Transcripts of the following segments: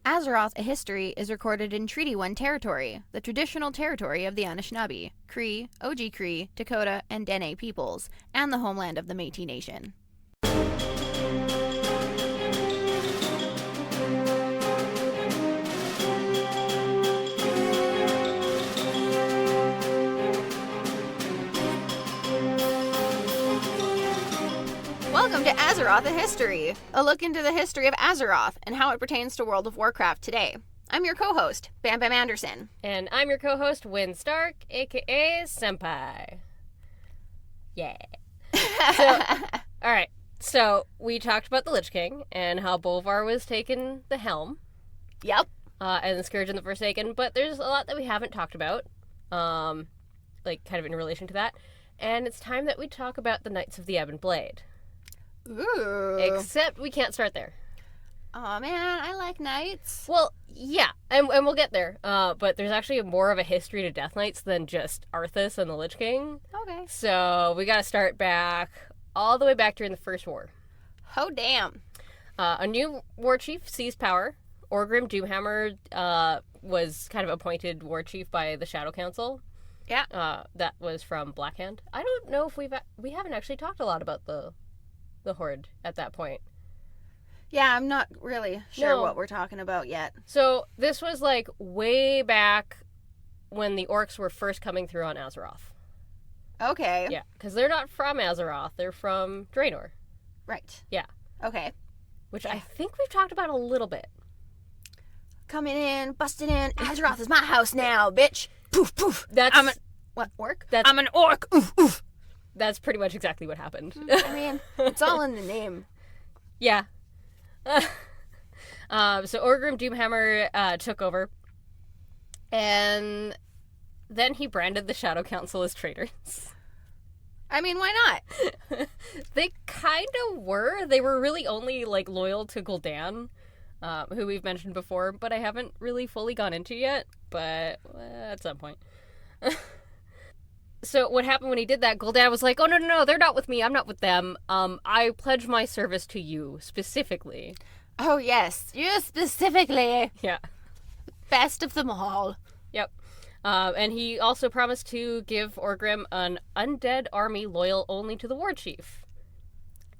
Azeroth, a history, is recorded in Treaty 1 territory, the traditional territory of the Anishinaabe, Cree, Oji Cree, Dakota, and Dene peoples, and the homeland of the Métis Nation. Welcome to Azeroth, a history, a look into the history of Azeroth and how it pertains to World of Warcraft today. I'm your co-host, Bam Bam Anderson. And I'm your co-host, Wynn Stark, aka Senppai. Yeah. Alright, so we talked about the Lich King and how Bolvar was taking the helm. Yep. And the Scourge and the Forsaken, but there's a lot that we haven't talked about, kind of in relation to that. And it's time that we talk about the Knights of the Ebon Blade. Ooh. Except we can't start there. Aw, man, I like knights. Well, yeah, and we'll get there. But there's actually more of a history to Death Knights than just Arthas and the Lich King. Okay. So we gotta start back, all the way back during the First War. Oh, damn. A new war chief seized power. Orgrim Doomhammer was kind of appointed war chief by the Shadow Council. Yeah. That was from Blackhand. I don't know if we haven't actually talked a lot about the Horde at that point. Yeah, I'm not really sure No. what we're talking about yet. So this was like way back when the orcs were first coming through on Azeroth. Okay. Yeah, because they're not from Azeroth. They're from Draenor. Right. Yeah. Okay. Which I think we've talked about a little bit. Coming in, busting in. Azeroth is my house now, bitch. Poof, poof. That's What, orc? That's- I'm an orc. Oof, oof. That's pretty much exactly what happened. I mean, it's all in the name. Yeah. So Orgrim Doomhammer took over, and then he branded the Shadow Council as traitors. I mean, why not? They kind of were. They were really only loyal to Gul'dan, who we've mentioned before, but I haven't really fully gone into yet, but at some point. So what happened when he did that, Gul'dan was like, oh, no, they're not with me, I'm not with them. I pledge my service to you, specifically. Oh, yes. You specifically. Yeah. Best of them all. Yep. And he also promised to give Orgrim an undead army loyal only to the war chief.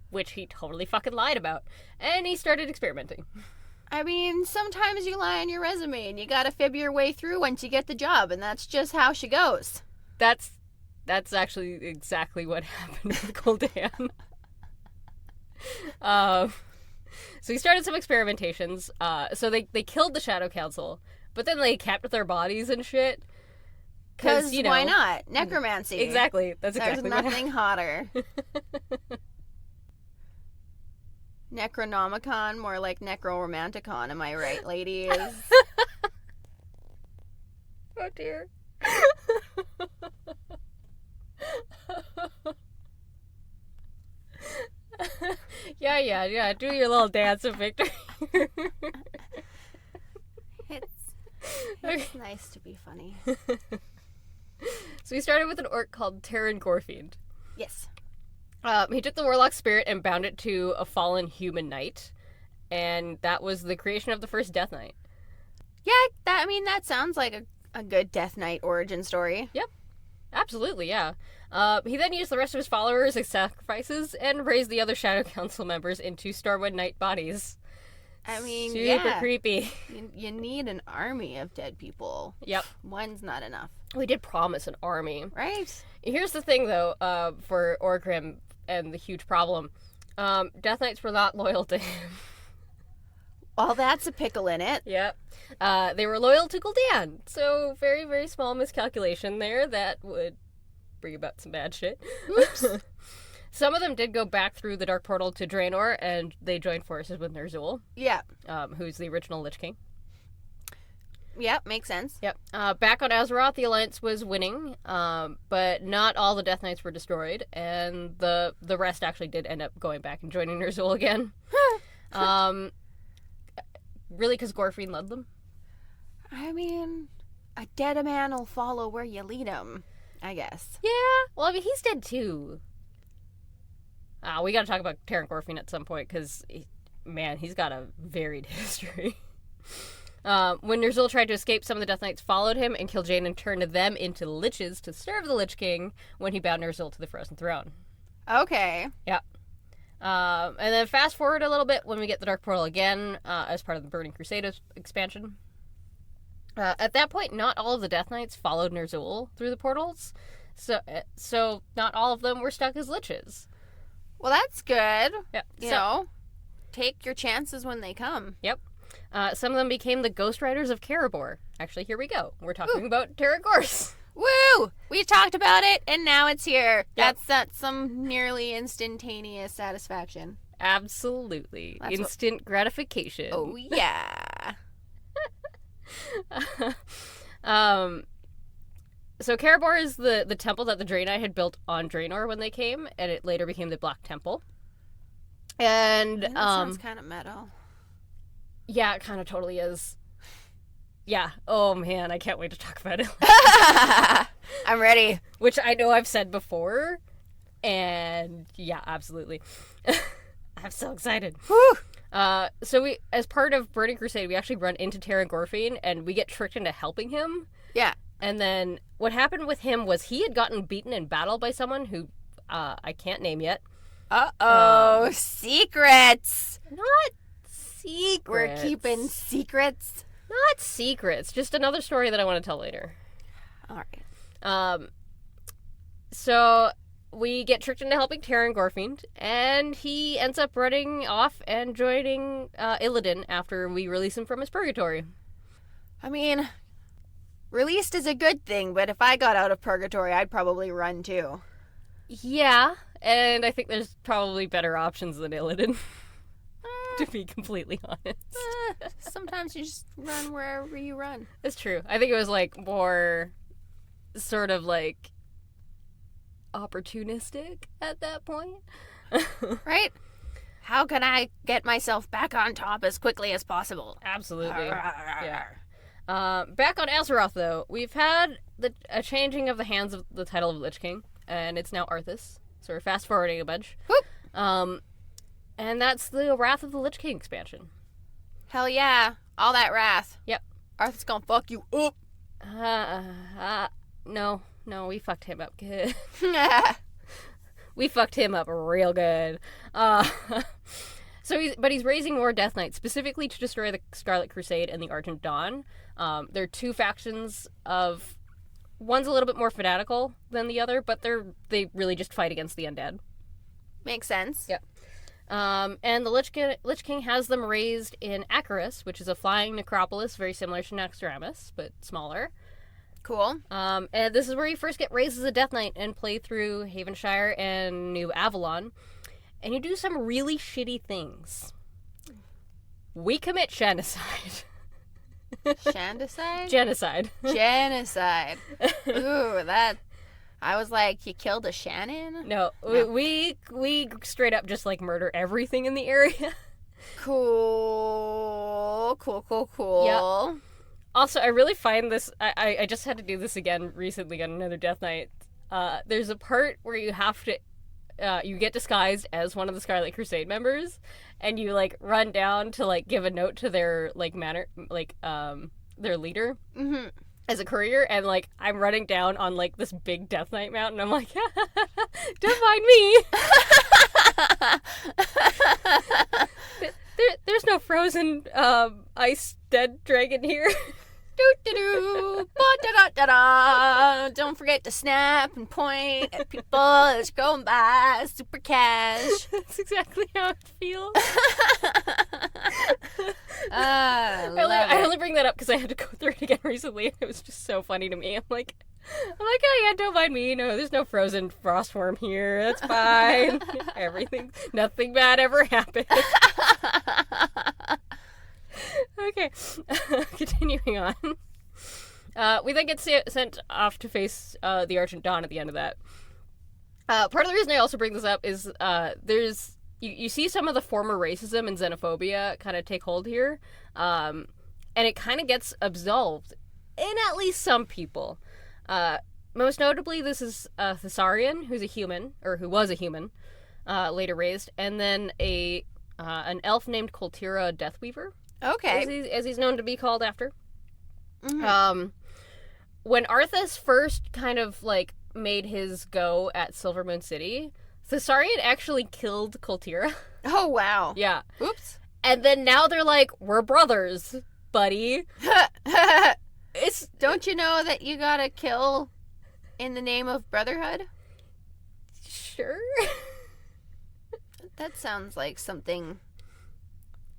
Which he totally fucking lied about. And he started experimenting. I mean, sometimes you lie on your resume and you gotta fib your way through once you get the job, and that's just how she goes. That's actually exactly what happened with Gul'dan. So he started some experimentations. So they killed the Shadow Council, but then they kept their bodies and shit. Because, why not? Necromancy. Exactly. That's exactly There's what nothing hotter. Necronomicon, more like Necroromanticon, am I right, ladies? Oh, dear. Yeah. Do your little dance of victory. It's nice to be funny. So he started with an orc called Terran Gorfiend. Yes. He took the Warlock spirit and bound it to a fallen human knight, and that was the creation of the first Death Knight. Yeah, that sounds like a good Death Knight origin story. Yep. Absolutely, yeah. He then used the rest of his followers as sacrifices and raised the other Shadow Council members into Stormwind Knight bodies. I mean, Super creepy. You need an army of dead people. Yep. One's not enough. We did promise an army. Right? Here's the thing, though, for Orgrim and the huge problem. Death Knights were not loyal to him. Well, that's a pickle in it. Yep. They were loyal to Gul'dan, so very, very small miscalculation there that would bring about some bad shit. Oops. Some of them did go back through the Dark Portal to Draenor, and they joined forces with Ner'zhul, Yeah. who's the original Lich King. Yep, makes sense. Yep. Back on Azeroth, the Alliance was winning, but not all the Death Knights were destroyed, and the rest actually did end up going back and joining Ner'zhul again. Really, because Gorfiend led them? I mean, a dead man will follow where you lead him, I guess. Yeah. Well, I mean, he's dead too. We got to talk about Terran Gorfiend at some point, because, man, he's got a varied history. When Ner'zhul tried to escape, some of the Death Knights followed him, and Kil'jaeden turned them into liches to serve the Lich King when he bound Ner'zhul to the Frozen Throne. Okay. Yeah. And then fast forward a little bit when we get the Dark Portal again as part of the Burning Crusade expansion. At that point, not all of the Death Knights followed Ner'zhul through the portals, so not all of them were stuck as liches. Well, that's good. Yeah. You know, take your chances when they come. Yep. Some of them became the Ghost Riders of Karabor. Actually, here we go. We're talking about Terragors. Woo! We talked about it, and now it's here. Yep. That's some nearly instantaneous satisfaction. Absolutely. That's Instant gratification. Oh, yeah. So Karabor is the temple that the Draenei had built on Draenor when they came, and it later became the Black Temple. And that sounds kind of metal. Yeah, it kind of totally is. Yeah. Oh man, I can't wait to talk about it. I'm ready. Which I know I've said before, and yeah, absolutely. I'm so excited. Whew. So we, as part of Burning Crusade, we actually run into Terran Gorfine, and we get tricked into helping him. Yeah. And then what happened with him was he had gotten beaten in battle by someone who I can't name yet. Uh-oh. Secrets. Not secrets. We're keeping secrets. Not secrets. Just another story that I want to tell later. All right. So we get tricked into helping Terran Gorfine, and he ends up running off and joining Illidan after we release him from his purgatory. I mean, released is a good thing, but if I got out of purgatory, I'd probably run too. Yeah, and I think there's probably better options than Illidan, to be completely honest. Sometimes you just run wherever you run. It's true. I think it was like more sort of like opportunistic at that point. Right? How can I get myself back on top as quickly as possible? Absolutely. Yeah. Back on Azeroth, though, we've had a changing of the hands of the title of Lich King, and it's now Arthas. So we're fast forwarding a bunch. Whoop. And that's the Wrath of the Lich King expansion. Hell yeah. All that wrath. Yep. Arthur's gonna fuck you up. No, we fucked him up good. We fucked him up real good. But he's raising more Death Knights, specifically to destroy the Scarlet Crusade and the Argent Dawn. There are two factions of... One's a little bit more fanatical than the other, but they really just fight against the undead. Makes sense. Yep. And the Lich King has them raised in Acaris, which is a flying necropolis, very similar to Naxxramas, but smaller. Cool. And this is where you first get raised as a Death Knight and play through Havenshire and New Avalon. And you do some really shitty things. We commit shandicide. Shandicide? Genocide. Genocide. Ooh, that... I was like, you killed a Shannon? No. We straight up just, like, murder everything in the area. Cool. Yeah. Also, I really find this... I just had to do this again recently on another Death Knight. There's a part where you have to... you get disguised as one of the Scarlet Crusade members, and you, like, run down to, like, give a note to their, like, their leader. Mm-hmm. As a courier, and, like, I'm running down on, like, this big Death Knight mountain. I'm like, don't mind me. There's no frozen ice dead dragon here. Doo-doo-doo. Ba-da-da-da-da. Don't forget to snap and point at people as you're going by. Super cash. That's exactly how it feels. I only bring that up because I had to go through it again recently. It was just so funny to me. I'm like, oh yeah, don't mind me. No, there's no frozen frostworm here. That's fine. Nothing bad ever happened. Okay, continuing on. We then get sent off to face the Argent Dawn at the end of that. Part of the reason I also bring this up is there's you see some of the former racism and xenophobia kind of take hold here, and it kind of gets absolved in at least some people. Most notably, this is Thessarian, who was a human, later raised, and then an elf named Koltira Deathweaver. Okay. as he's known to be called after. Mhm. When Arthas first kind of, like, made his go at Silver Moon City, Thessarian actually killed Koltira. Oh, wow. Yeah. Oops. And then now they're like, we're brothers, buddy. It's... Don't you know that you gotta kill in the name of brotherhood? Sure. That sounds like something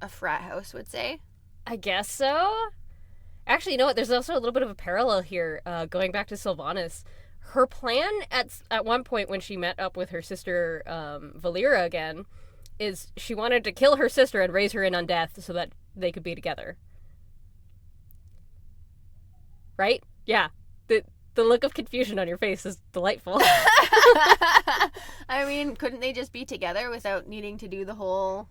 a frat house would say. I guess so. Actually, you know what? There's also a little bit of a parallel here, going back to Sylvanas. Her plan at one point when she met up with her sister Valera again is she wanted to kill her sister and raise her in undeath so that they could be together. Right? Yeah. The look of confusion on your face is delightful. I mean, couldn't they just be together without needing to do the whole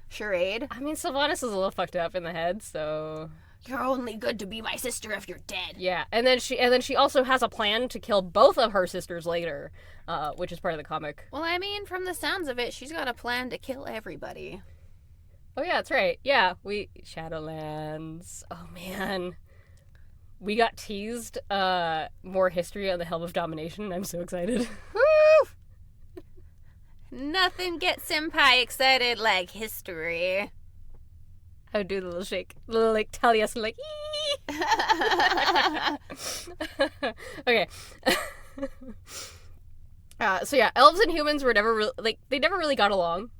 charade? I mean, Sylvanas is a little fucked up in the head, so... You're only good to be my sister if you're dead. Yeah, and then she also has a plan to kill both of her sisters later, which is part of the comic. Well, I mean, from the sounds of it, she's got a plan to kill everybody. Oh yeah, that's right. Yeah, Shadowlands. Oh man. We got teased more history on the Helm of Domination. I'm so excited. Woo! Nothing gets Senpai excited like history. I would do the little shake. Little, like, Talias, like, okay. So yeah, elves and humans were never really, like, they never really got along.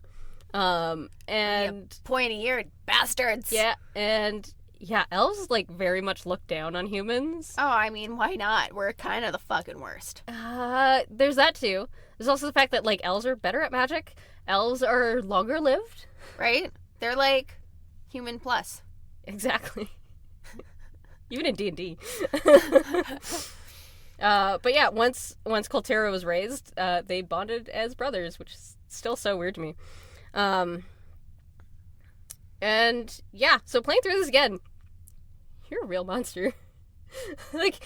And... You pointy-eared bastards. Yeah, and... Yeah, elves, like, very much look down on humans. Oh, I mean, why not? We're kind of the fucking worst. There's that, too. There's also the fact that, like, elves are better at magic. Elves are longer lived. Right? They're like human plus. Exactly. Even in D&D. But yeah, once Koltera was raised, they bonded as brothers, which is still so weird to me. And yeah, so playing through this again, you're a real monster. like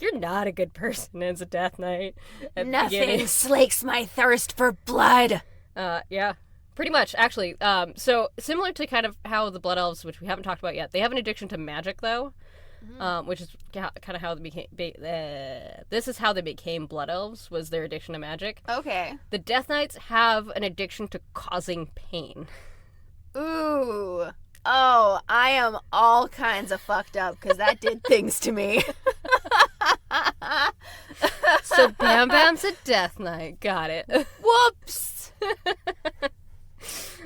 you're not a good person as a Death Knight. Nothing slakes my thirst for blood. Yeah, pretty much actually. So similar to kind of how the Blood Elves, which we haven't talked about yet, they have an addiction to magic though, which is kind of how they became. This is how they became Blood Elves, was their addiction to magic. Okay. The Death Knights have an addiction to causing pain. Ooh. Oh, I am all kinds of fucked up because that did things to me. So Bam Bam's a Death Knight. Got it. Whoops.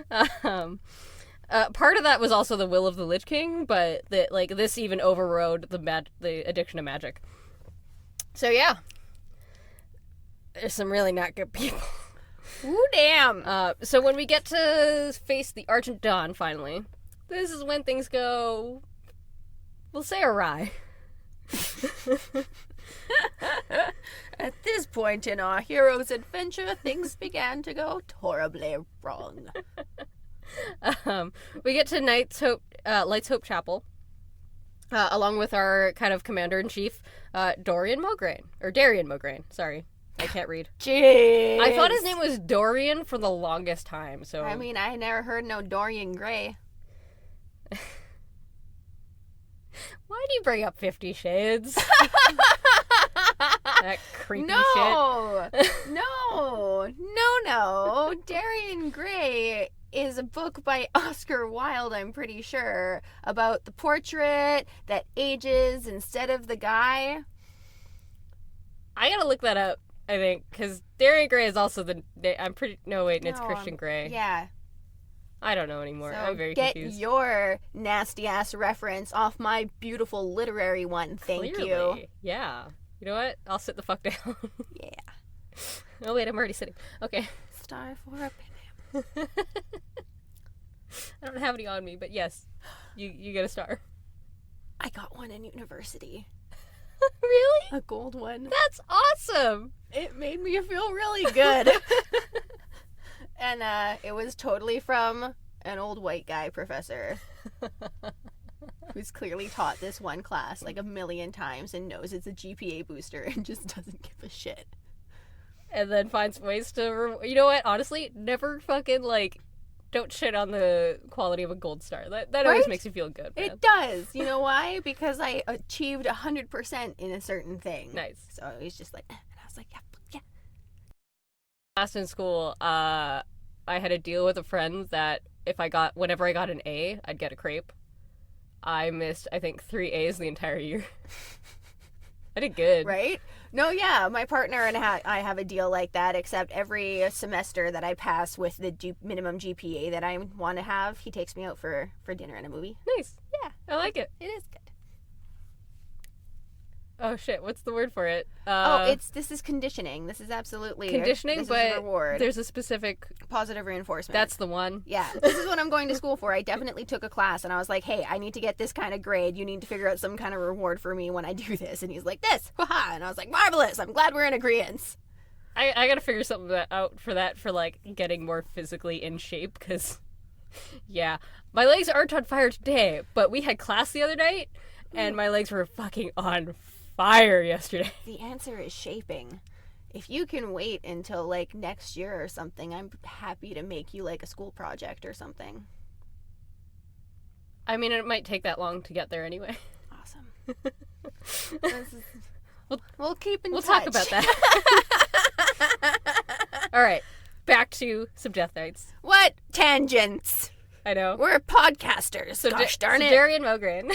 Part of that was also the will of the Lich King, but this even overrode the addiction to magic. So yeah, there's some really not good people. Ooh, damn. So when we get to face the Argent Dawn, finally, this is when things go, we'll say, awry. At this point in our hero's adventure, things began to go horribly wrong. We get to Light's Hope Chapel, along with our kind of commander-in-chief, Darian Mograine, sorry. I can't read. Jeez. I thought his name was Dorian for the longest time, so... I mean, I never heard no Dorian Gray. Why do you bring up 50 Shades? That creepy shit. No. Dorian Gray is a book by Oscar Wilde, I'm pretty sure, about the portrait that ages instead of the guy. I gotta look that up, I think, because Dorian Gray is also it's Christian Grey. Yeah. I don't know anymore. So I'm very get confused. your nasty-ass reference off my beautiful literary one, thank you. Clearly. Yeah. You know what? I'll sit the fuck down. Yeah. Oh, wait, I'm already sitting. Okay. Star for a pinham. I don't have any on me, but yes, you get a star. I got one in university. Really? A gold one. That's awesome! It made me feel really good. And it was totally from an old white guy professor who's clearly taught this one class like a million times and knows it's a GPA booster and just doesn't give a shit. And then finds ways to... You know what? Honestly, never fucking, don't shit on the quality of a gold star. That always Right? makes you feel good, man. It does. You know why? Because I achieved 100% in a certain thing. Nice. So he's just like, and I was like, yeah, fuck yeah. Last in school, I had a deal with a friend that whenever I got an A, I'd get a crepe. I missed, I think, 3 A's the entire year. I did good. Right? No, yeah. My partner and I have a deal like that, except every semester that I pass with the minimum GPA that I want to have, he takes me out for dinner and a movie. Nice. Yeah. I like it. It is good. Oh, shit. What's the word for it? This is conditioning. This is absolutely conditioning, this but is a reward. there's a specific... Positive reinforcement. That's the one. Yeah, this is what I'm going to school for. I definitely took a class, and I was like, hey, I need to get this kind of grade. You need to figure out some kind of reward for me when I do this. And he's like, this. Haha. And I was like, marvelous. I'm glad we're in agreement. I gotta figure something out for that, for, like, getting more physically in shape, because, yeah. My legs aren't on fire today, but we had class the other night, and my legs were fucking on fire yesterday. The answer is shaping. If you can wait until, like, next year or something, I'm happy to make you, like, a school project or something. I mean, it might take that long to get there anyway. Awesome. We'll keep in touch. We'll talk about that. All right. Back to some Death Knights. What tangents? I know. We're podcasters. Gosh darn it. Darian Mograine.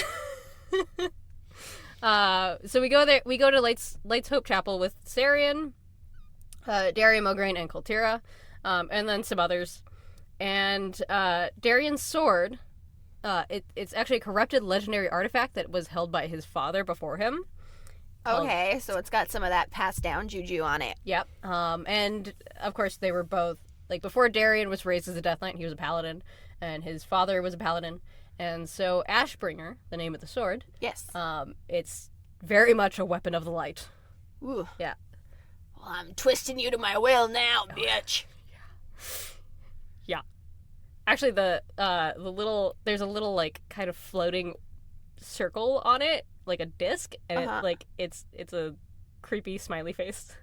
So we go there. We go to Lights Hope Chapel with Sarian, Darian Mograine, and Kultira, and then some others. And Darian's sword, it's actually a corrupted legendary artifact that was held by his father before him. Okay, so it's got some of that passed down juju on it. Yep. And of course they were both, like, before Darian was raised as a Death Knight, he was a paladin, and his father was a paladin. And so Ashbringer, the name of the sword, Yes. it's very much a weapon of the light. Ooh. Yeah. Well, I'm twisting you to my will now, bitch. Yeah. Actually, the little, there's a little, like, kind of floating circle on it, like a disc, and it's a creepy smiley face.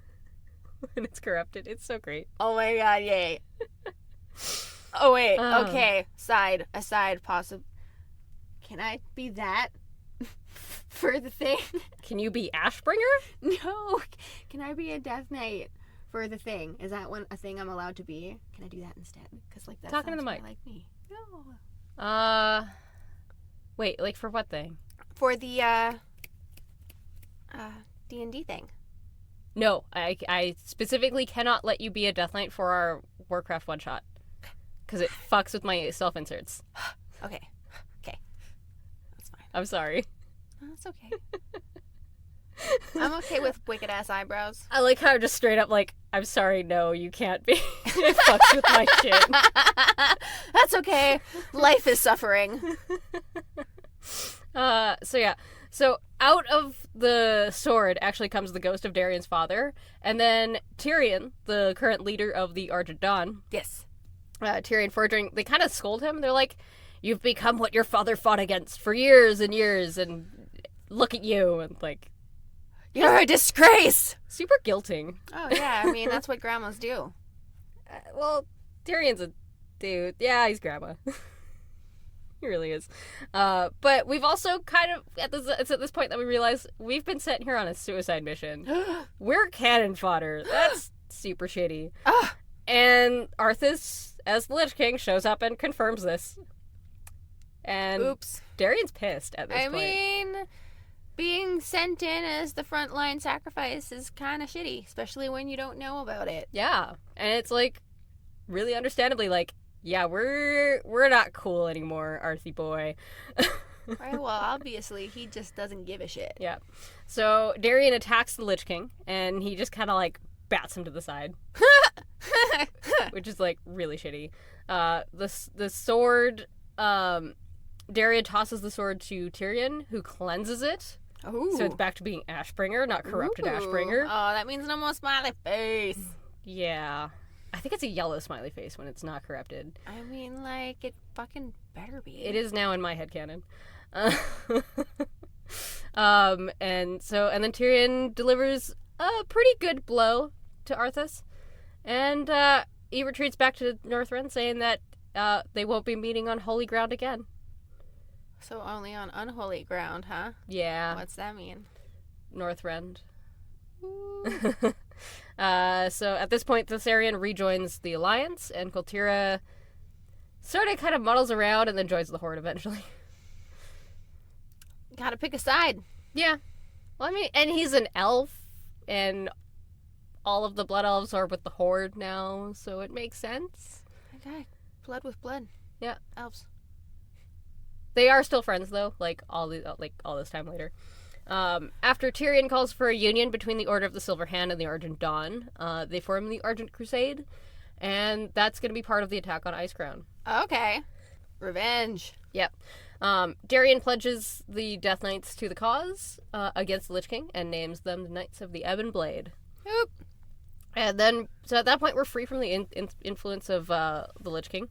And it's corrupted. It's so great. Oh my god, yay. Oh wait, okay. Aside, possible. Can I be that for the thing? Can you be Ashbringer? No. Can I be a Death Knight for the thing? Is that a thing I'm allowed to be? Can I do that instead? Because, like, that Talking to sounds the mic. more like me. No. Wait, like, for what thing? For the D&D thing. No, I specifically cannot let you be a Death Knight for our Warcraft one-shot. Because it fucks with my self-inserts. Okay. That's fine. I'm sorry. No, that's okay. I'm okay with wicked-ass eyebrows. I like how I'm just straight up like, I'm sorry, no, you can't be. It fucks with my shit. That's okay. Life is suffering. So yeah. So out of the sword actually comes the ghost of Darian's father. And then Tyrion, the current leader of the Argent Dawn. Yes. Tyrion Forging, they kind of scold him. They're like, you've become what your father fought against for years and years, and look at you. And, like, you're a disgrace! super guilting. Oh, yeah. I mean, that's what grandmas do. Well, Tyrion's a dude. Yeah, he's grandma. He really is. But we've also kind of, it's at this point that we realize we've been sent here on a suicide mission. We're cannon fodder. That's super shitty. And Arthas, as the Lich King, shows up and confirms this. And oops. Darian's pissed at this point. I mean, being sent in as the frontline sacrifice is kind of shitty, especially when you don't know about it. Yeah. And it's like, really understandably, like, yeah, we're not cool anymore, Arthie boy. Right, well, obviously, he just doesn't give a shit. Yeah. So Darian attacks the Lich King, and he just kind of, like, bats him to the side. Which is, like, really shitty. The sword, Darian tosses the sword to Tyrion, who cleanses it. Ooh. So it's back to being Ashbringer, not corrupted Ooh. Ashbringer. Oh, that means no more smiley face. Yeah. I think it's a yellow smiley face when it's not corrupted. I mean, like, it fucking better be. It is now in my headcanon. And then Tyrion delivers a pretty good blow to Arthas. And he retreats back to Northrend, saying that they won't be meeting on holy ground again. So only on unholy ground, huh? Yeah. What's that mean? Northrend. So at this point, Thessarian rejoins the Alliance, and Kultira sort of kind of muddles around and then joins the Horde eventually. Gotta pick a side. Yeah. Well, I mean, and he's an elf, and all of the Blood Elves are with the Horde now, so it makes sense. Okay. Blood with blood. Yeah. Elves. They are still friends, though, all this time later. After Tyrion calls for a union between the Order of the Silver Hand and the Argent Dawn, they form the Argent Crusade, and that's going to be part of the attack on Icecrown. Okay. Revenge. Yep. Darion pledges the Death Knights to the cause against the Lich King and names them the Knights of the Ebon Blade. Oop. And then, so at that point, we're free from the influence of the Lich King.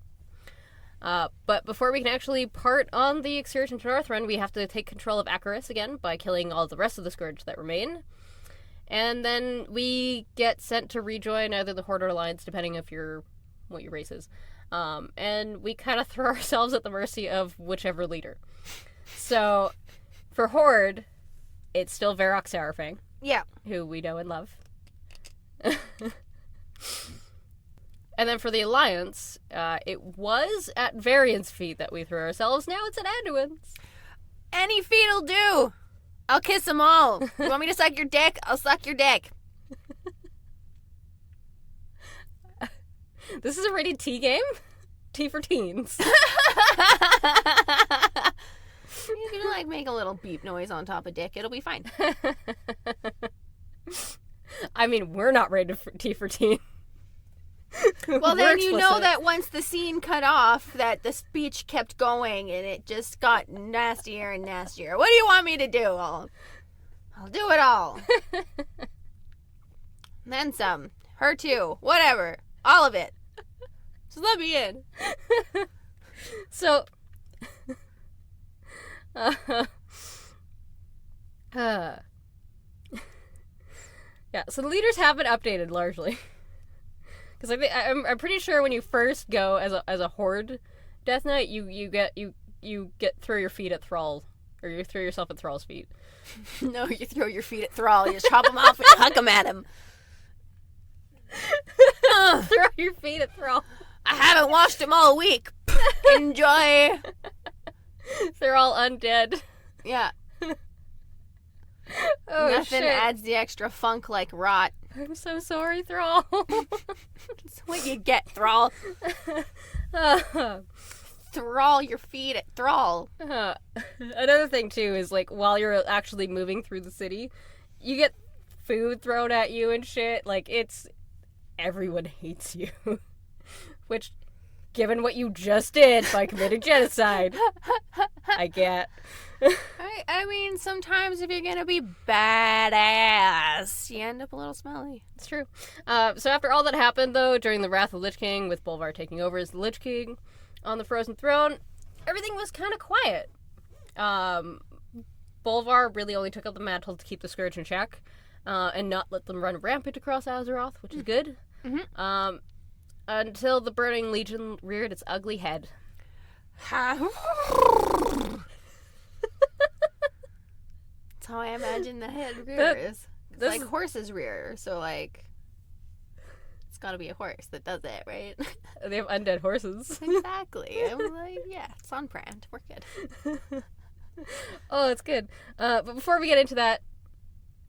But before we can actually part on the excursion to Northrend, we have to take control of Acheris again by killing all the rest of the Scourge that remain. And then we get sent to rejoin either the Horde or Alliance, depending if what your race is. And we kind of throw ourselves at the mercy of whichever leader. So, for Horde, it's still Varrock Sarafang. Yeah. Who we know and love. And then for the Alliance, it was at Varian's feet that we threw ourselves. Now it's at Anduin's. Any feet'll do. I'll kiss them all. You want me to suck your dick? I'll suck your dick. This is a rated T game? T for teens. You can, make a little beep noise on top of dick. It'll be fine. I mean, we're not rated for T for teen. Well, then you know that once the scene cut off, that the speech kept going and it just got nastier and nastier. What do you want me to do? I'll do it all. Then some. Her too. Whatever. All of it. Just let me in. So, yeah, so the leaders have been updated largely. Because I'm pretty sure when you first go as a Horde Death Knight, you get throw your feet at Thrall, or you throw yourself at Thrall's feet. No, you throw your feet at Thrall. You just chop him off and huck him at him. Throw your feet at Thrall. I haven't washed him all week. Enjoy. They're all undead. Yeah. Oh, Nothing shit. adds the extra funk like rot. I'm so sorry, Thrall. That's what you get, Thrall. Thrall your feet at Thrall. Another thing, too, is, while you're actually moving through the city, you get food thrown at you and shit. Everyone hates you. Which, given what you just did by committing genocide, I get. I mean, sometimes if you're gonna be badass, you end up a little smelly. It's true. So after all that happened, though, during the Wrath of the Lich King, with Bolvar taking over as the Lich King on the Frozen Throne, everything was kind of quiet. Bolvar really only took up the mantle to keep the Scourge in check, and not let them run rampant across Azeroth, which is good. Mm-hmm. Until the Burning Legion reared its ugly head. That's how I imagine the head rears. It's like horses rear, so it's gotta be a horse that does it, right? They have undead horses. Exactly. I'm yeah, it's on brand. We're good. Oh, it's good. But before we get into that,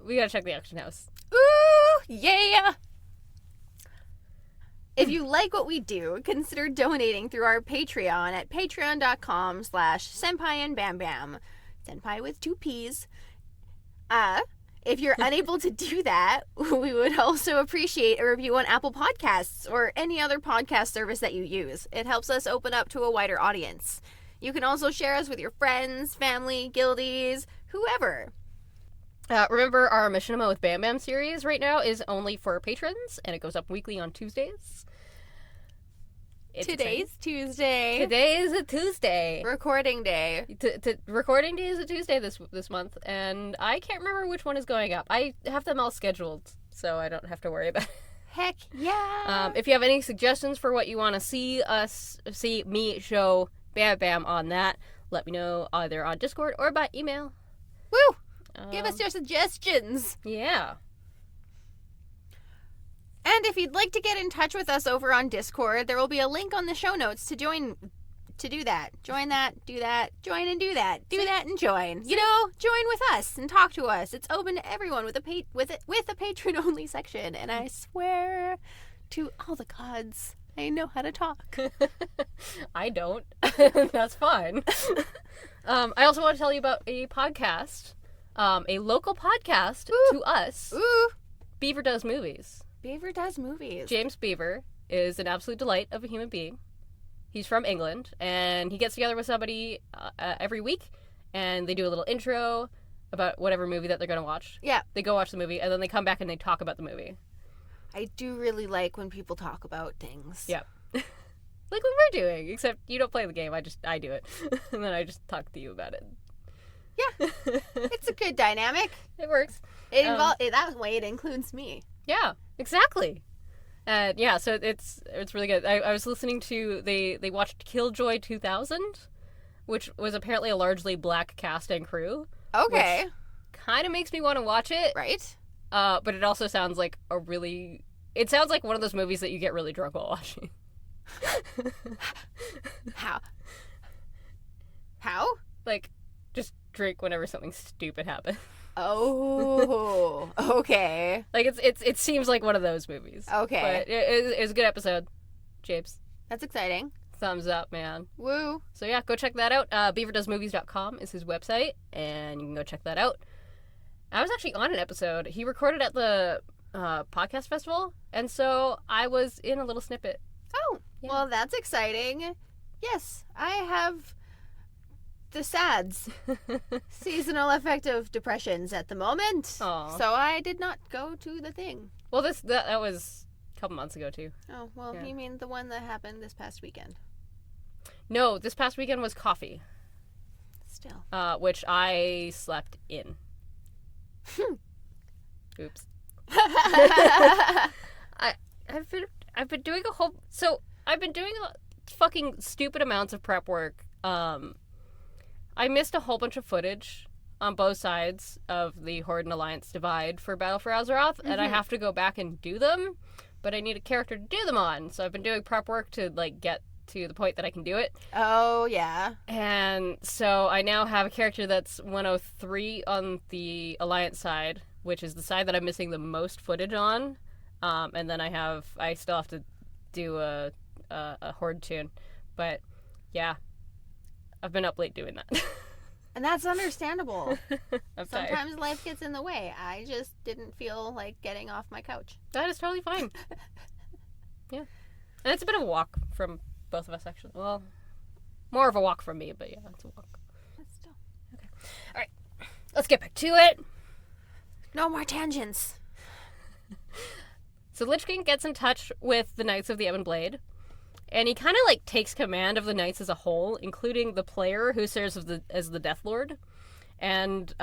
we gotta check the auction house. Ooh, yeah! If you like what we do, consider donating through our Patreon at patreon.com/senppaiandbambam. Senpai with 2 P's. If you're unable to do that, we would also appreciate a review on Apple Podcasts or any other podcast service that you use. It helps us open up to a wider audience. You can also share us with your friends, family, guildies, whoever. Remember, our Machinima with Bam Bam series right now is only for patrons, and it goes up weekly on Tuesdays. Today's Tuesday. Today is a Tuesday. Recording day. Recording day is a Tuesday this month, and I can't remember which one is going up. I have them all scheduled, so I don't have to worry about it. Heck yeah! If you have any suggestions for what you want to see me show Bam Bam on that, let me know either on Discord or by email. Woo! Give us your suggestions. Yeah. And if you'd like to get in touch with us over on Discord, there will be a link on the show notes to join. To do that. Join that, do that, join and do that. Do that and join. You know, join with us and talk to us. It's open to everyone with a patron only section. And I swear to all the gods, I know how to talk. I don't. That's fine. I also want to tell you about a podcast, a local podcast to us. Ooh. Beaver Does Movies. Beaver Does Movies. James Beaver is an absolute delight of a human being. He's from England, and he gets together with somebody every week, and they do a little intro about whatever movie that they're going to watch. Yeah. They go watch the movie, and then they come back and they talk about the movie. I do really like when people talk about things. Yeah. Like what we're doing, except you don't play the game, I do it. And then I just talk to you about it. Yeah. It's a good dynamic. It works. That way it includes me. Yeah, exactly. And yeah, so it's really good. I was listening to, they watched Killjoy 2000, which was apparently a largely black cast and crew. Okay. Kind of makes me want to watch it. Right. But it also sounds like it sounds like one of those movies that you get really drunk while watching. How? Like, just drink whenever something stupid happens. Oh, okay. Like it seems like one of those movies. Okay. But it was a good episode, Japes. That's exciting. Thumbs up, man. Woo. So yeah, go check that out. beaverdoesmovies.com is his website, and you can go check that out. I was actually on an episode. He recorded at the podcast festival, and so I was in a little snippet. Oh, yeah. Well, that's exciting. Yes, I have the SADS, seasonal affective depressions at the moment. Aww. So I did not go to the thing. Well, that was a couple months ago too. Oh, well, yeah. You mean the one that happened this past weekend? No, this past weekend was Coffee. Still. Which I slept in. Oops. I've been doing fucking stupid amounts of prep work. I missed a whole bunch of footage on both sides of the Horde and Alliance divide for Battle for Azeroth, and I have to go back and do them, but I need a character to do them on, so I've been doing prep work to, like, get to the point that I can do it. Oh, yeah. And so I now have a character that's 103 on the Alliance side, which is the side that I'm missing the most footage on, and then I still have to do a Horde tune, but yeah. I've been up late doing that. And that's understandable. I'm Sometimes tired. life gets in the way. I just didn't feel like getting off my couch. That is totally fine. Yeah. And it's a bit of a walk from both of us, actually. Well, more of a walk from me, but yeah, it's a walk. But still. Okay. All right. Let's get back to it. No more tangents. So Lich King gets in touch with the Knights of the Ebon Blade. And he kind of, like, takes command of the Knights as a whole, including the player who serves as the Death Lord. And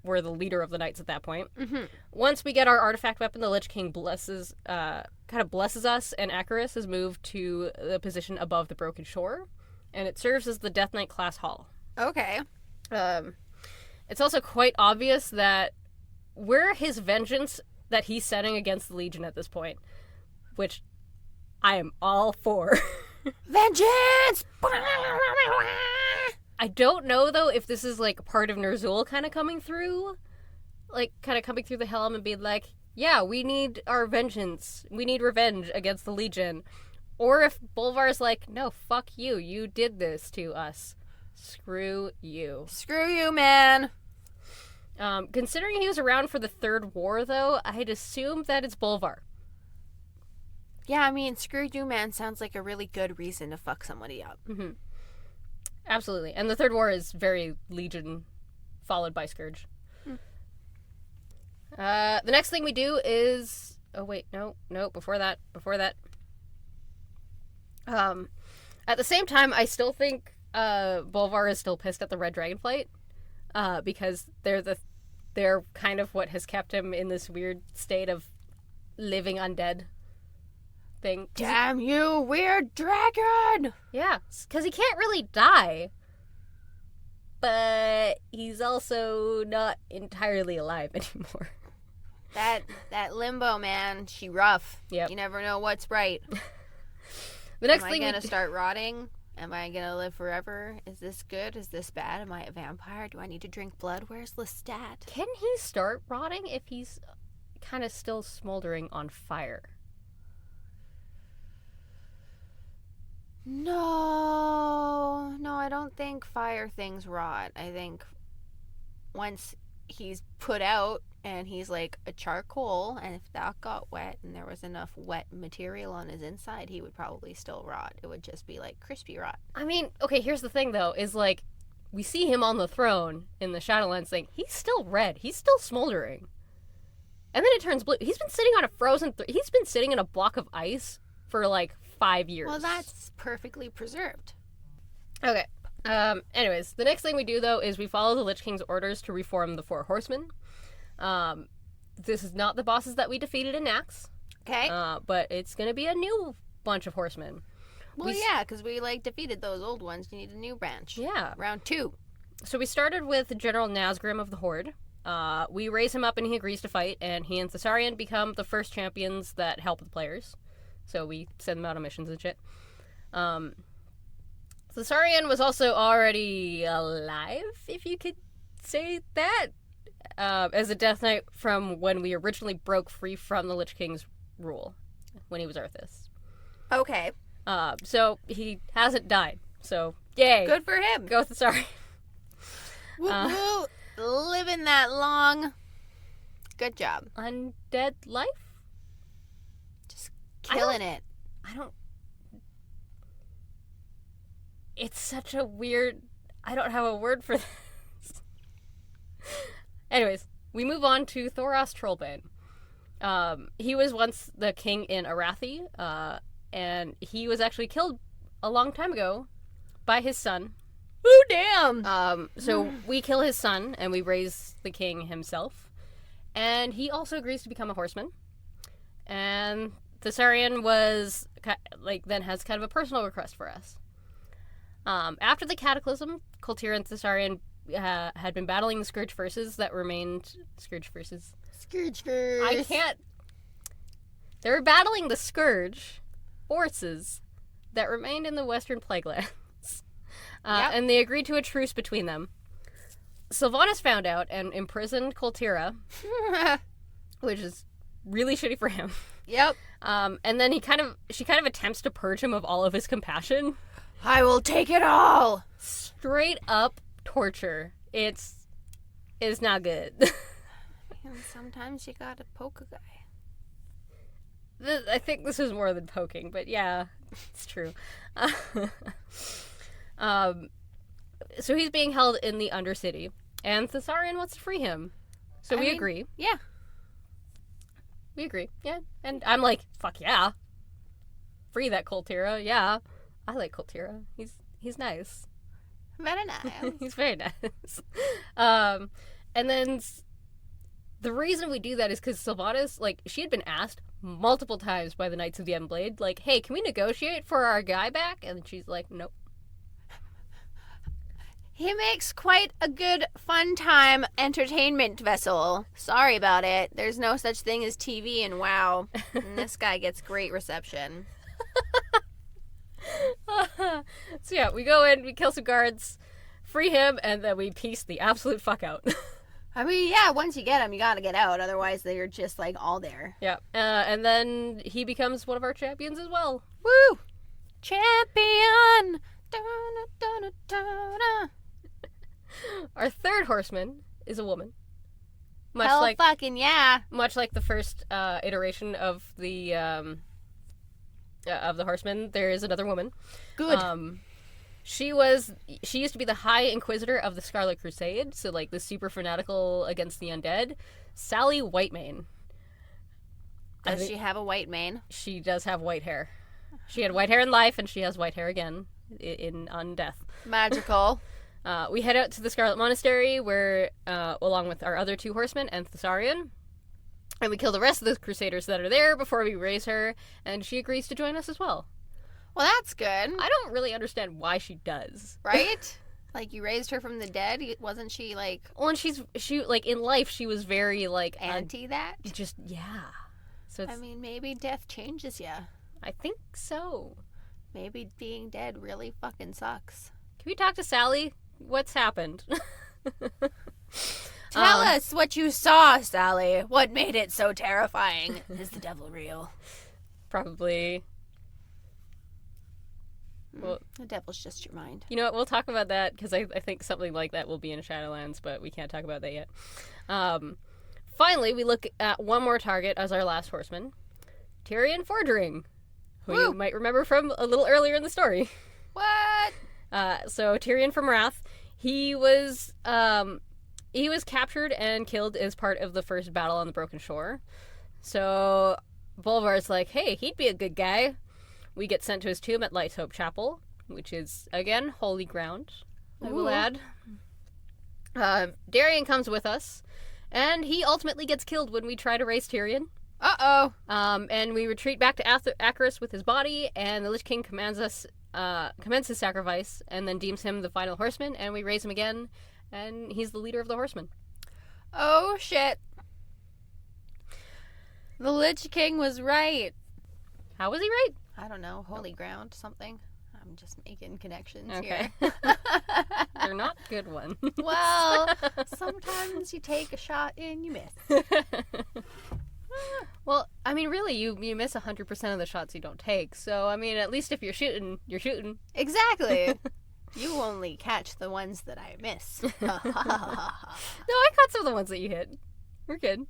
we're the leader of the Knights at that point. Mm-hmm. Once we get our artifact weapon, the Lich King blesses us, and Acheris is moved to the position above the Broken Shore. And it serves as the Death Knight class hall. Okay. It's also quite obvious that we're his vengeance that he's setting against the Legion at this point. Which I am all for. Vengeance! I don't know, though, if this is, like, part of Ner'zhul kind of coming through. Like, kind of coming through the helm and being like, yeah, we need our vengeance. We need revenge against the Legion. Or if Bolvar's like, no, fuck you. You did this to us. Screw you. Screw you, man. Considering he was around for the Third War, though, I'd assume that it's Bolvar. Yeah, I mean, screw you, man sounds like a really good reason to fuck somebody up. Mm-hmm. Absolutely. And the Third War is very Legion, followed by Scourge. The next thing we do is... Oh, wait, no, before that. At the same time, I still think Bolvar is still pissed at the Red Dragonflight, because they're kind of what has kept him in this weird state of living undead thing. Damn you, weird dragon! Yeah, because he can't really die. But he's also not entirely alive anymore. That limbo, man, she rough. Yep. You never know what's right. The next Am thing I gonna start rotting? Am I gonna live forever? Is this good? Is this bad? Am I a vampire? Do I need to drink blood? Where's Lestat? Can he start rotting if he's kind of still smoldering on fire? No, I don't think fire things rot. I think once he's put out and he's like a charcoal, and if that got wet and there was enough wet material on his inside, he would probably still rot. It would just be like crispy rot. I mean, okay, here's the thing though, is like, we see him on the throne in the Shadowlands thing. He's still red. He's still smoldering. And then it turns blue. He's been sitting on a he's been sitting in a block of ice for like 5 years. Well, that's perfectly preserved. Okay. Anyways, the next thing we do, though, is we follow the Lich King's orders to reform the Four Horsemen. This is not the bosses that we defeated in Nax. Okay. But it's going to be a new bunch of horsemen. Well, yeah, because we, like, defeated those old ones. You need a new branch. Yeah. Round 2. So we started with General Nazgrim of the Horde. We raise him up and he agrees to fight, and he and Thessarian become the first champions that help the players. So we send them out on missions and shit. Thessarian was also already alive, if you could say that, as a Death Knight from when we originally broke free from the Lich King's rule, when he was Arthas. Okay. So he hasn't died. So, yay. Good for him. Go with Thessarian. Woo woo. Living that long. Good job. Undead life? Just killing it. I don't... It's such a weird... I don't have a word for this. Anyways, we move on to Thoros Trollbane. He was once the king in Arathi, and he was actually killed a long time ago by his son. Ooh, damn! So we kill his son, and we raise the king himself. And he also agrees to become a horseman. And Thessarian was, like, then has kind of a personal request for us. After the Cataclysm, Kultira and Thessarian had been battling the Scourge forces that remained... Scourge forces? Scourge force. I can't... They were battling the Scourge forces that remained in the Western Plaguelands. And they agreed to a truce between them. Sylvanas found out and imprisoned Kultira, which is really shitty for him. Yep. And then she kind of attempts to purge him of all of his compassion. I will take it all. Straight up torture. It's not good. And sometimes you gotta poke a guy. I think this is more than poking, but yeah, it's true. So he's being held in the Undercity, and Thessarian wants to free him. So we agree. Yeah. We agree. Yeah. And I'm like, fuck yeah. Free that Kultira. Yeah. I like Kultira. He's nice. Very nice. He's very nice. And then the reason we do that is because Sylvanas, like, she had been asked multiple times by the Knights of the Endblade, like, hey, can we negotiate for our guy back? And she's like, nope. He makes quite a good fun time entertainment vessel. Sorry about it. There's no such thing as TV and WoW. And this guy gets great reception. So yeah, we go in, we kill some guards, free him, and then we peace the absolute fuck out. I mean, yeah, once you get him, you gotta get out. Otherwise, they're just, like, all there. Yeah. And then he becomes one of our champions as well. Woo! Champion! Da-da-da-da-da-da. Our third horseman is a woman. Hell fucking yeah. Much like the first iteration of the horseman, there is another woman. Good. She used to be the High Inquisitor of the Scarlet Crusade, so like the super fanatical against the undead, Sally Whitemane. Does she have a white mane? She does have white hair. She had white hair in life, and she has white hair again on death. Magical. We head out to the Scarlet Monastery, where, along with our other two horsemen and Thessarian, And we kill the rest of the Crusaders that are there before we raise her, and she agrees to join us as well. Well, that's good. I don't really understand why she does. Right? Like, you raised her from the dead? Wasn't she, like... Well, and she like, in life, she was very, like... Anti that? Just, yeah. So I mean, maybe death changes you. I think so. Maybe being dead really fucking sucks. Can we talk to Sally? What's happened? Tell us what you saw, Sally. What made it so terrifying? Is the devil real? Probably. Well, the devil's just your mind. You know what? We'll talk about that because I think something like that will be in Shadowlands, but we can't talk about that yet. Finally, we look at one more target as our last horseman, Tyrion Fordring, who you might remember from a little earlier in the story. What? So Tyrion from Wrath, he was captured and killed as part of the first battle on the Broken Shore. So Bolvar's like, hey, he'd be a good guy. We get sent to his tomb at Light's Hope Chapel, which is, again, holy ground, I will add. Darion comes with us, and he ultimately gets killed when we try to raise Tyrion. Uh-oh. And we retreat back to Acheris with his body, and the Lich King commends his sacrifice, and then deems him the final horseman, and we raise him again, and he's the leader of the horsemen. Oh, shit. The Lich King was right. How was he right? I don't know. Holy ground, something. I'm just making connections here. They're not good ones. Well, sometimes you take a shot and you miss. Well, I mean, really, you miss 100% of the shots you don't take. So, I mean, at least if you're shooting, you're shooting. Exactly. You only catch the ones that I miss. No, I caught some of the ones that you hit. We're good.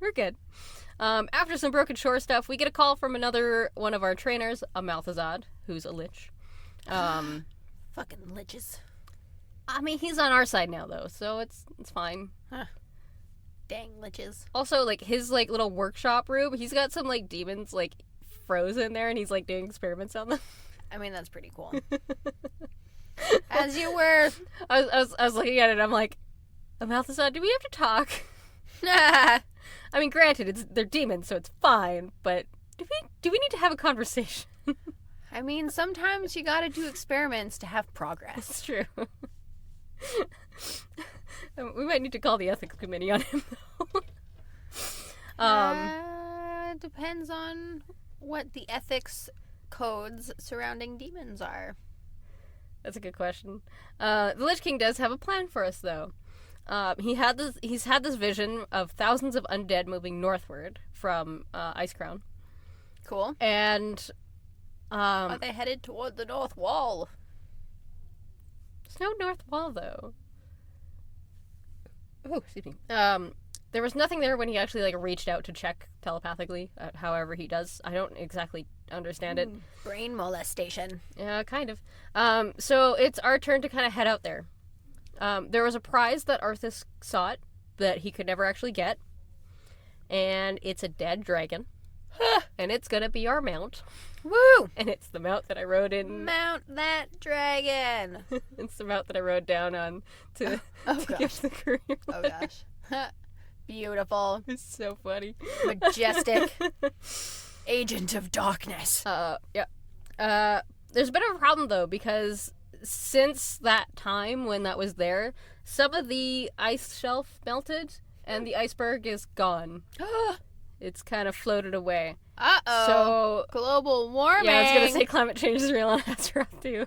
We're good. After some Broken Shore stuff, we get a call from another one of our trainers, a Malthazad, who's a lich. Fucking liches. I mean, he's on our side now, though, so it's fine. Huh. Dang liches. Also, like, his, like, little workshop room, he's got some, like, demons, like, frozen there, and he's, like, doing experiments on them. I mean, that's pretty cool. As you were. I was looking at it, I'm like, Malthazad, do we have to talk? I mean, granted, they're demons, so it's fine, but do we need to have a conversation? I mean, sometimes you gotta do experiments to have progress. It's true. We might need to call the ethics committee on him, though. Depends on what the ethics codes surrounding demons are. That's a good question. The Lich King does have a plan for us, though. He's had this vision of thousands of undead moving northward from Icecrown. Cool. And are they headed toward the North Wall? There's no North Wall, though. Oh, excuse me. There was nothing there when he actually, like, reached out to check telepathically. However he does. I don't exactly understand it. Brain molestation. Yeah, kind of. So it's our turn to kind of head out there. There was a prize that Arthas sought that he could never actually get. And it's a dead dragon. And it's gonna be our mount. Woo! And it's the mount that I rode in. Mount that dragon! It's the mount that I rode down on to give the career. Oh gosh. Beautiful. It's so funny. Majestic. Agent of darkness. Yeah. There's a bit of a problem, though, because since that time when that was there, some of the ice shelf melted, and the iceberg is gone. It's kind of floated away. Uh-oh. So, global warming. Yeah, I was going to say climate change is real on Azeroth, too.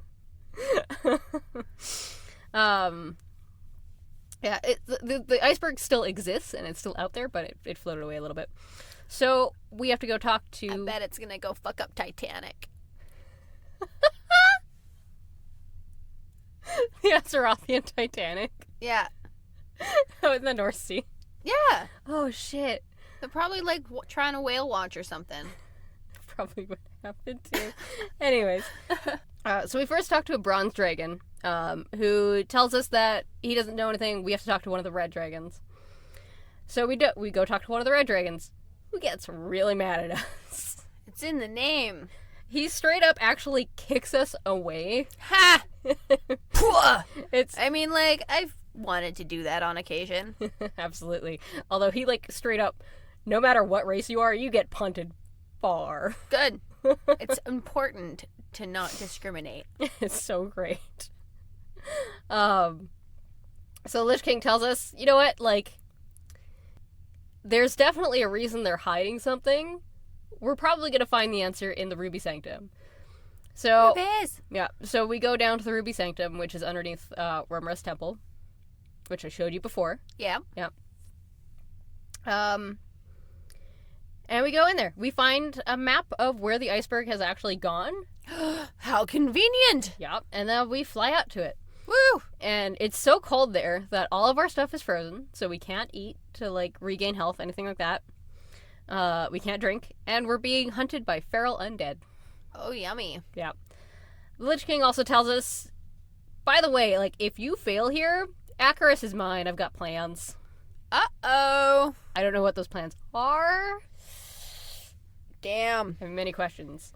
Yeah, the iceberg still exists, and it's still out there, but it floated away a little bit. So, we have to go talk to... I bet it's going to go fuck up Titanic. The Azerothian Titanic. Yeah. Oh, in the North Sea. Yeah. Oh, shit. They're probably, like, trying to whale watch or something. Probably what happened, too. Anyways. So we first talked to a bronze dragon, who tells us that he doesn't know anything. We have to talk to one of the red dragons. So we go talk to one of the red dragons, who gets really mad at us. It's in the name. He straight up actually kicks us away. Ha! I mean, like, I've wanted to do that on occasion. Absolutely. Although he, like, straight up no matter what race you are, you get punted far. Good. It's important to not discriminate. It's so great. So Lich King tells us, you know what, like, there's definitely a reason they're hiding something. We're probably going to find the answer in the Ruby Sanctum. So, yeah, so we go down to the Ruby Sanctum, which is underneath Wormrest Temple, which I showed you before. Yeah. Yeah. And we go in there. We find a map of where the iceberg has actually gone. How convenient! Yep. And then we fly out to it. Woo! And it's so cold there that all of our stuff is frozen, so we can't eat to, like, regain health, anything like that. We can't drink, and we're being hunted by feral undead. Oh, yummy. Yeah. The Lich King also tells us, by the way, like, if you fail here, Acaris is mine. I've got plans. Uh-oh. I don't know what those plans are. Damn. I have many questions.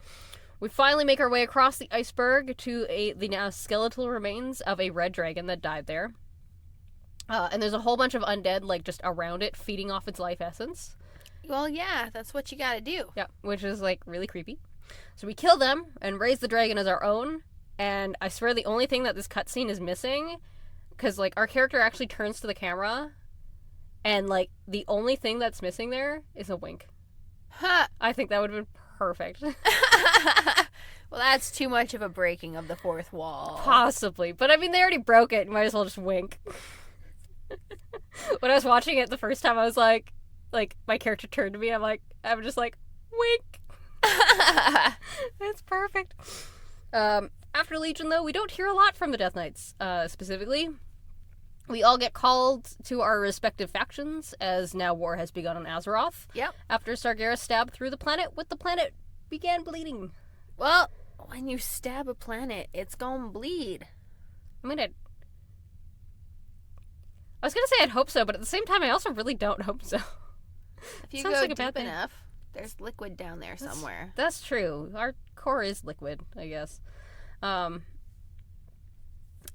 We finally make our way across the iceberg to the now skeletal remains of a red dragon that died there. And there's a whole bunch of undead, like, just around it, feeding off its life essence. Well, yeah, that's what you gotta do. Yeah, which is, like, really creepy. So we kill them and raise the dragon as our own. And I swear the only thing that this cutscene is missing, because, like, our character actually turns to the camera, and, like, the only thing that's missing there is a wink. Huh. I think that would have been perfect. Well, that's too much of a breaking of the fourth wall. Possibly. But, I mean, they already broke it. You might as well just wink. When I was watching it the first time, I was like, my character turned to me, I'm just like, wink. That's perfect. After Legion, though, we don't hear a lot from the Death Knights, specifically. We all get called to our respective factions, as now war has begun on Azeroth. Yep. After Sargeras stabbed through the planet, with the planet began bleeding. Well, when you stab a planet, it's gonna bleed. I mean, I was gonna say I'd hope so, but at the same time, I also really don't hope so. If you Sounds go like a deep bad thing. enough, there's liquid down there somewhere. That's true. Our core is liquid, I guess.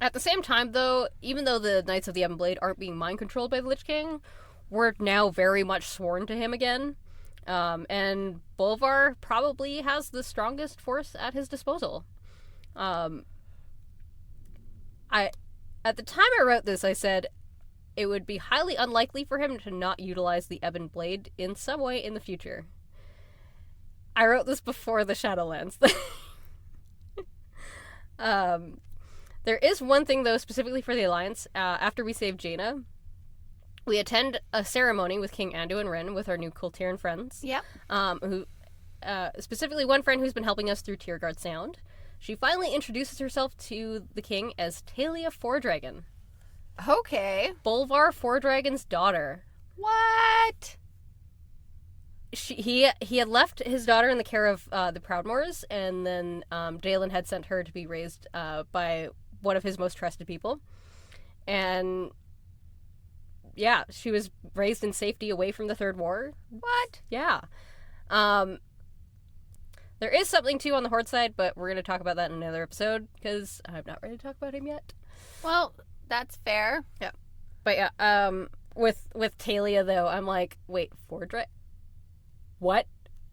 At the same time, though, even though the Knights of the Ebon Blade aren't being mind-controlled by the Lich King, we're now very much sworn to him again. And Bolvar probably has the strongest force at his disposal. At the time I wrote this, I said it would be highly unlikely for him to not utilize the Ebon Blade in some way in the future. I wrote this before the Shadowlands. There is one thing, though, specifically for the Alliance. After we save Jaina, we attend a ceremony with King Anduin Wrynn with our new Kultiran friends. Yep. Who, specifically one friend who's been helping us through Tierguard Sound. She finally introduces herself to the king as Talia Fourdragon. Okay. Bolvar Fourdragon's daughter. What? He had left his daughter in the care of the Proudmoors, and then Dalen had sent her to be raised by one of his most trusted people. And yeah, she was raised in safety away from the Third War. What? Yeah. There is something, too, on the Horde side, but we're going to talk about that in another episode, because I'm not ready to talk about him yet. Well, that's fair. Yeah. But yeah, with Talia, though, I'm like, wait, Fourdragon? What?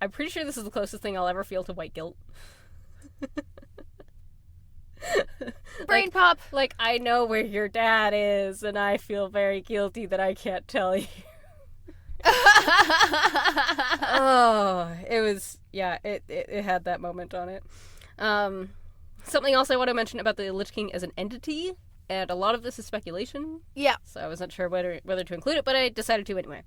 I'm pretty sure this is the closest thing I'll ever feel to white guilt. Brain pop. Like, I know where your dad is, and I feel very guilty that I can't tell you. Oh, it was, yeah, it had that moment on it. Something else I want to mention about the Lich King as an entity, and a lot of this is speculation. Yeah. So I wasn't sure whether to include it, but I decided to anyway.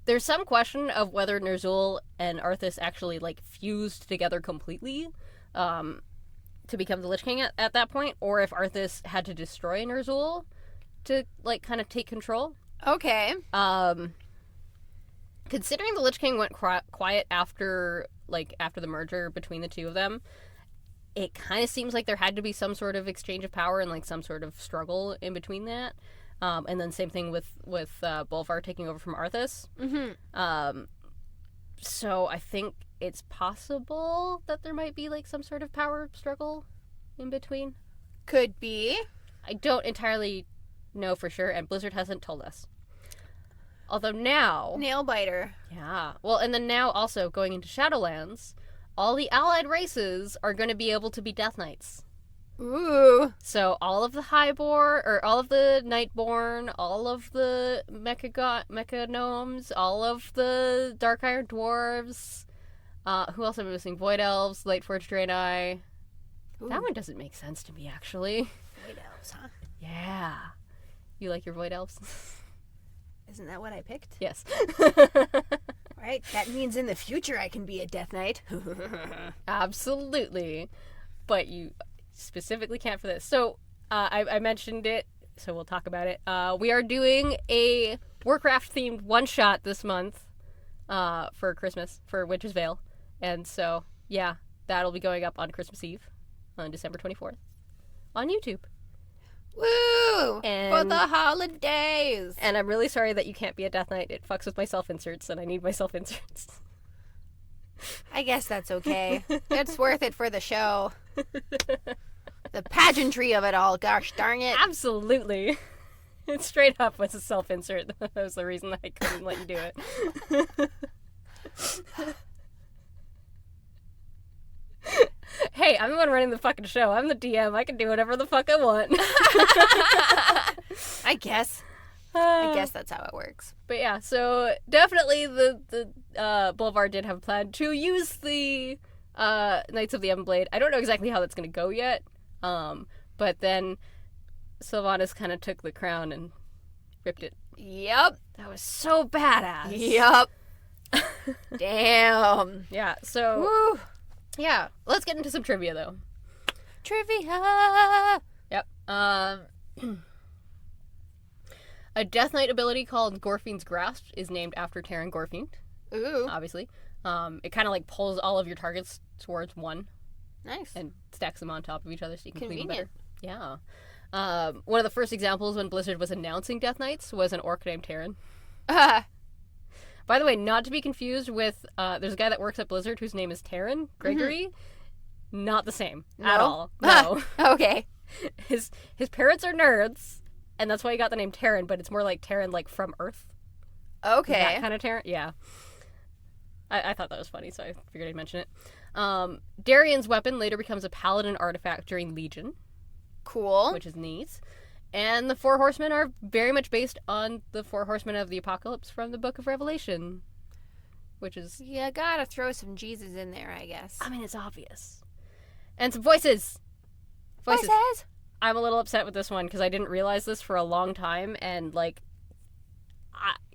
There's some question of whether Ner'zhul and Arthas actually, like, fused together completely to become the Lich King at that point, or if Arthas had to destroy Ner'zhul to, like, kind of take control. Okay. Considering the Lich King went quiet after the merger between the two of them, it kind of seems like there had to be some sort of exchange of power and, like, some sort of struggle in between that. And then same thing with Bolvar taking over from Arthas. Mm-hmm. So I think it's possible that there might be, like, some sort of power struggle in between. Could be. I don't entirely know for sure, and Blizzard hasn't told us. Although now... Nail biter. Yeah. Well, and then now also going into Shadowlands, all the allied races are going to be able to be Death Knights. Ooh. So all of the Highborn, or all of the Nightborn, all of the Mecha Gnomes, all of the Dark Iron Dwarves, who else am I missing? Void Elves, Lightforged Draenei. That one doesn't make sense to me, actually. Void Elves, huh? Yeah. You like your Void Elves? Isn't that what I picked? Yes. Right, that means in the future I can be a Death Knight. Absolutely. But you specifically can't for this. So, I mentioned it, so we'll talk about it. We are doing a Warcraft-themed one-shot this month for Christmas, for Witch's Veil. And so, yeah, that'll be going up on Christmas Eve, on December 24th, on YouTube. Woo! And, for the holidays! And I'm really sorry that you can't be a Death Knight. It fucks with my self-inserts, and I need my self-inserts. I guess that's okay. It's worth it for the show. The pageantry of it all, gosh darn it. Absolutely. It straight up was a self-insert. That was the reason I couldn't let you do it. Hey, I'm the one running the fucking show. I'm the DM. I can do whatever the fuck I want. I guess that's how it works. But yeah, so definitely the Boulevard did have a plan to use the Knights of the Everblade. I don't know exactly how that's going to go yet. But then Sylvanas kind of took the crown and ripped it. Yep. That was so badass. Yep. Damn. Yeah, so... Woo. Yeah, let's get into some trivia, though. Trivia! Yep. A Death Knight ability called Gorfiend's Grasp is named after Terran Gorfiend. Ooh. Obviously. It kind of like pulls all of your targets towards one. Nice. And stacks them on top of each other so you can clean them better. Convenient. Yeah. One of the first examples when Blizzard was announcing Death Knights was an orc named Terran. By the way, not to be confused with, there's a guy that works at Blizzard whose name is Terran, Gregory. Mm-hmm. Not the same at all. No. Okay. His parents are nerds, and that's why he got the name Terran, but it's more like Terran like from Earth. Okay. That kind of Terran? Yeah. I thought that was funny, so I figured I'd mention it. Darian's weapon later becomes a paladin artifact during Legion. Cool. Which is neat. And the Four Horsemen are very much based on the Four Horsemen of the Apocalypse from the Book of Revelation. Which is... You gotta throw some Jesus in there, I guess. I mean, it's obvious. And some voices! Voices! I'm a little upset with this one, because I didn't realize this for a long time, and, like...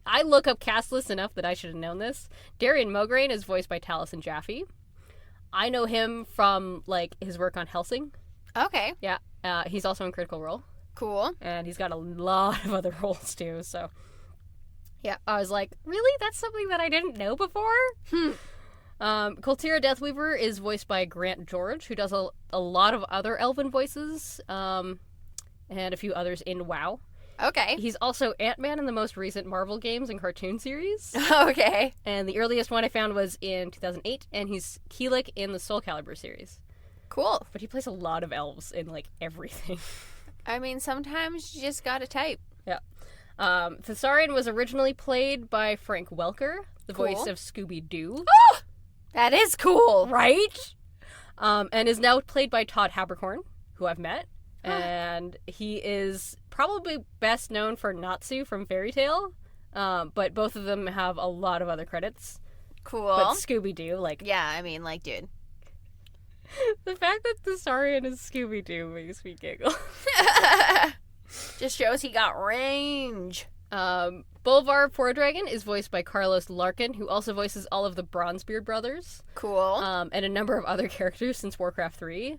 I look up cast lists enough that I should have known this. Darian Mograine is voiced by Taliesin Jaffe. I know him from, like, his work on Hellsing. Okay. Yeah. He's also in Critical Role. Cool. And he's got a lot of other roles, too, so... Yeah, I was like, really? That's something that I didn't know before? Koltira Deathweaver is voiced by Grant George, who does a lot of other elven voices, and a few others in WoW. Okay. He's also Ant-Man in the most recent Marvel games and cartoon series. Okay. And the earliest one I found was in 2008, and he's Keelik in the Soul Calibur series. Cool. But he plays a lot of elves in, like, everything. I mean, sometimes you just gotta type. Yeah. Thessarian was originally played by Frank Welker, the voice of Scooby-Doo. Oh! That is cool! Right? And is now played by Todd Haberkorn, who I've met. And he is probably best known for Natsu from Fairy Tail. But both of them have a lot of other credits. Cool. But Scooby-Doo, like... Yeah, I mean, like, dude. The fact that Thessarian is Scooby-Doo makes me giggle. Just shows he got range. Bolvar Dragon is voiced by Carlos Larkin, who also voices all of the Bronzebeard brothers. Cool. And a number of other characters since Warcraft 3.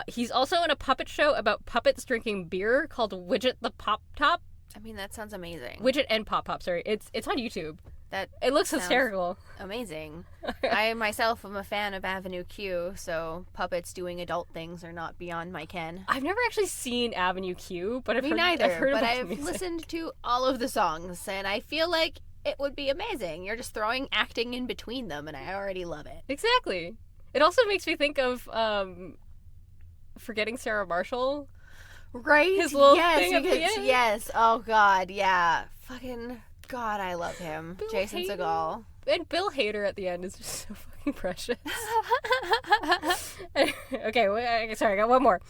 He's also in a puppet show about puppets drinking beer called Widget the Pop Top. I mean, that sounds amazing. Widget and Pop Pop, sorry. It's on YouTube. That It looks hysterical. Amazing. I myself am a fan of Avenue Q, so puppets doing adult things are not beyond my ken. I've never actually seen Avenue Q, but I've heard but about I've music. listened to all of the songs, and I feel like it would be amazing. You're just throwing acting in between them, and I already love it. Exactly. It also makes me think of Forgetting Sarah Marshall. Right? His little yes, thing at the end. Yes. Oh, God, yeah. Fucking God, I love him. Bill Jason Hader. Segel. And Bill Hader at the end is just so fucking precious. Okay, sorry, I got one more.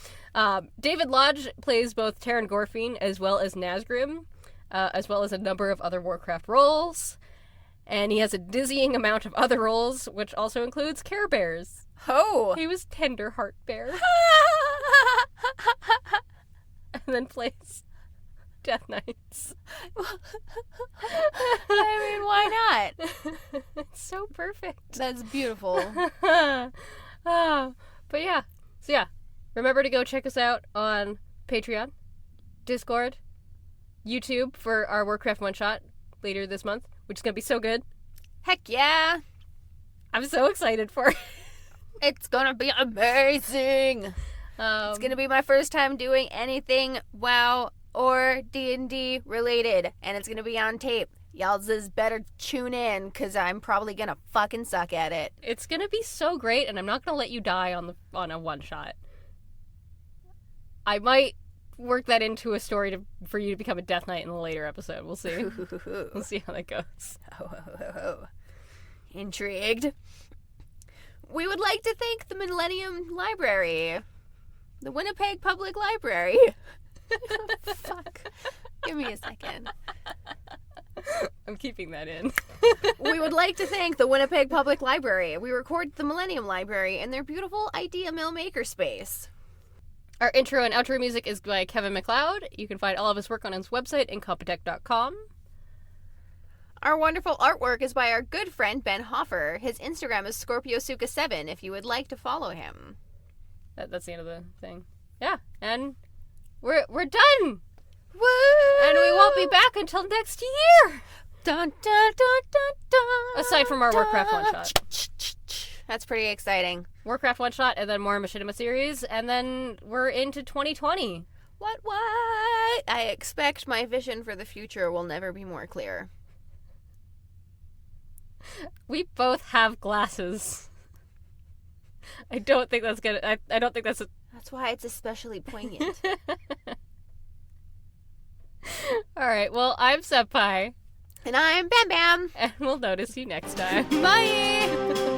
David Lodge plays both Taron Gorfine as well as Nazgrim, as well as a number of other Warcraft roles. And he has a dizzying amount of other roles, which also includes Care Bears. Oh! He was Tenderheart Bear. And then plays Death Knights. I mean, why not? It's so perfect. That's beautiful. But yeah. So yeah. Remember to go check us out on Patreon, Discord, YouTube for our Warcraft one-shot later this month, which is going to be so good. Heck yeah! I'm so excited for it. It's gonna be amazing! It's gonna be my first time doing anything WoW or D&D related, and it's gonna be on tape. Y'all just better tune in, because I'm probably gonna fucking suck at it. It's going to be so great, and I'm not going to let you die on a one-shot. I might work that into a story for you to become a Death Knight in a later episode. We'll see. We'll see how that goes. Intrigued. We would like to thank the Millennium Library. The Winnipeg Public Library. Fuck. Give me a second. I'm keeping that in. We would like to thank the Winnipeg Public Library. We record the Millennium Library in their beautiful Idea Mill makerspace. Our intro and outro music is by Kevin MacLeod. You can find all of his work on his website, incompetech.com. Our wonderful artwork is by our good friend Ben Hoffer. His Instagram is ScorpioSuka7 if you would like to follow him. That's the end of the thing. Yeah, and we're done! Woo! And we won't be back until next year! Dun, dun, dun, dun, dun, Aside from our Warcraft dun. one-shot. That's pretty exciting. Warcraft one-shot, and then more Machinima series, and then we're into 2020. What? I expect my vision for the future will never be more clear. We both have glasses. I don't think that's gonna... I don't think that's... That's why it's especially poignant. Alright, well, I'm Senppai. And I'm Bam Bam. And we'll notice you next time. Bye!